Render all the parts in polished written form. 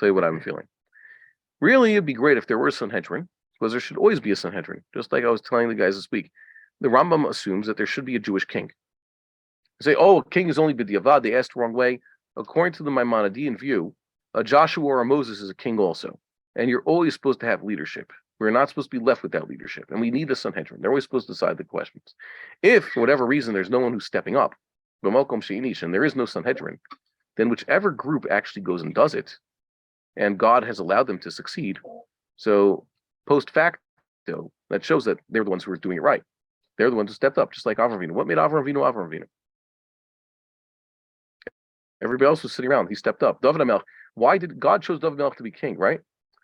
tell you what I'm feeling. Really, it'd be great if there were a Sanhedrin, because there should always be a Sanhedrin. Just like I was telling the guys this week, the Rambam assumes that there should be a Jewish king. They say, oh, a king is only b'diavad. They asked the wrong way. According to the Maimonidean view, a Joshua or a Moses is a king also, and you're always supposed to have leadership. We're not supposed to be left without leadership, and we need a Sanhedrin. They're always supposed to decide the questions. If, for whatever reason, there's no one who's stepping up, and there is no Sanhedrin, then whichever group actually goes and does it, and God has allowed them to succeed, so post facto, that shows that they're the ones who are doing it right. They're the ones who stepped up, just like Avram Avinu. What made Avram Avinu? Everybody else was sitting around. He stepped up. David HaMelech. Why did God chose David HaMelech to be king, right?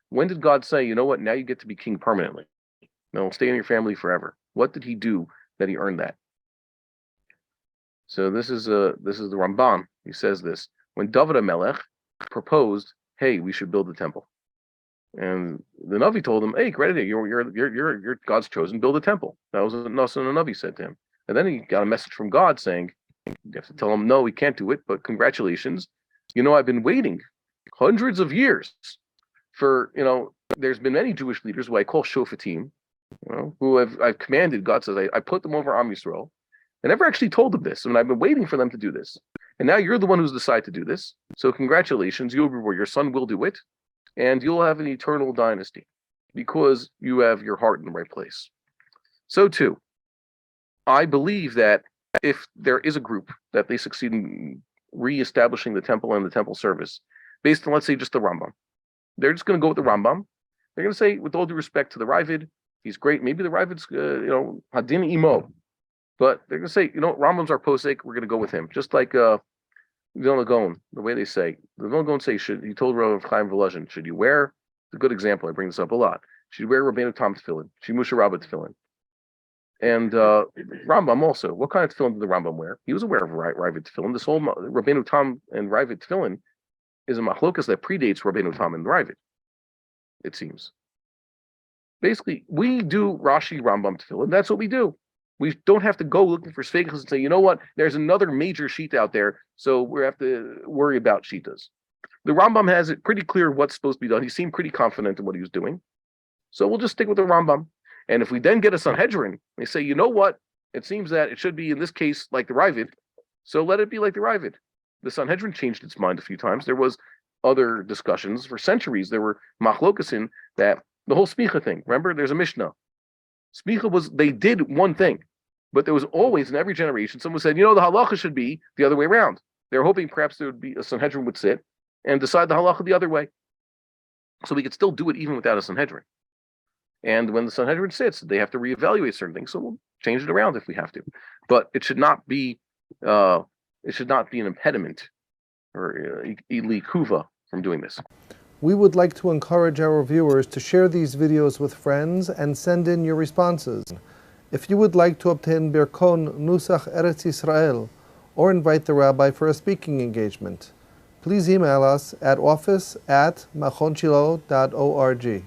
When did God say, you know what, now you get to be king permanently? No, stay in your family forever. What did he do that he earned that? So this is the Ramban. He says this. When David HaMelech proposed, hey, we should build the temple. And the Navi told him, hey, credit, you're God's chosen, build a temple. That was what Nasan the Navi said to him. And then he got a message from God saying, you have to tell him, no, we can't do it, but congratulations. You know, I've been waiting hundreds of years for, there's been many Jewish leaders who I call shofatim, who I've commanded. God says, I put them over Am Yisrael. I never actually told them this, and I've been waiting for them to do this. And now you're the one who's decided to do this. So congratulations, your son will do it, and you'll have an eternal dynasty because you have your heart in the right place. So too, I believe that if there is a group that they succeed in reestablishing the temple and the temple service, based on, let's say, just the Rambam, they're just going to go with the Rambam. They're going to say, with all due respect to the Ravid, he's great. Maybe the Ravid's, Hadin Imo. But they're going to say, Rambam's our posek, we're going to go with him. Just like Vilna Gaon, the way they say, the Vilna Gaon say, he told Rav Chaim Volozhin, should you wear, it's a good example, I bring this up a lot, should you wear Rabbeinu Tam tefillin, should you Moshe Rabba tefillin? And Rambam also, what kind of tefillin did the Rambam wear? He was aware of Ravid tefillin. This whole Rabbeinu Tam and Ravid tefillin is a machlokas that predates Rabbeinu Tam and Ravid, it seems. Basically, we do Rashi Rambam tefillin. That's what we do. We don't have to go looking for sfeikas and say, you know what, there's another major sheet out there, so we have to worry about shitas. The Rambam has it pretty clear what's supposed to be done. He seemed pretty confident in what he was doing. So we'll just stick with the Rambam. And if we then get a Sanhedrin, they say, you know what, it seems that it should be, in this case, like the Ravid, so let it be like the Ravid. The Sanhedrin changed its mind a few times. There was other discussions. For centuries, there were machlokasin that the whole smicha thing. Remember, there's a Mishnah. Smicha was, they did one thing, but there was always, in every generation, someone said, the halacha should be the other way around. They're hoping perhaps there would be a Sanhedrin would sit and decide the halacha the other way. So we could still do it even without a Sanhedrin. And when the Sanhedrin sits, they have to reevaluate certain things. So we'll change it around if we have to. But it should not be an impediment or ilikuva from doing this. We would like to encourage our viewers to share these videos with friends and send in your responses. If you would like to obtain Birkon Nusach Eretz Yisrael or invite the rabbi for a speaking engagement, please email us at office@machonshilo.org.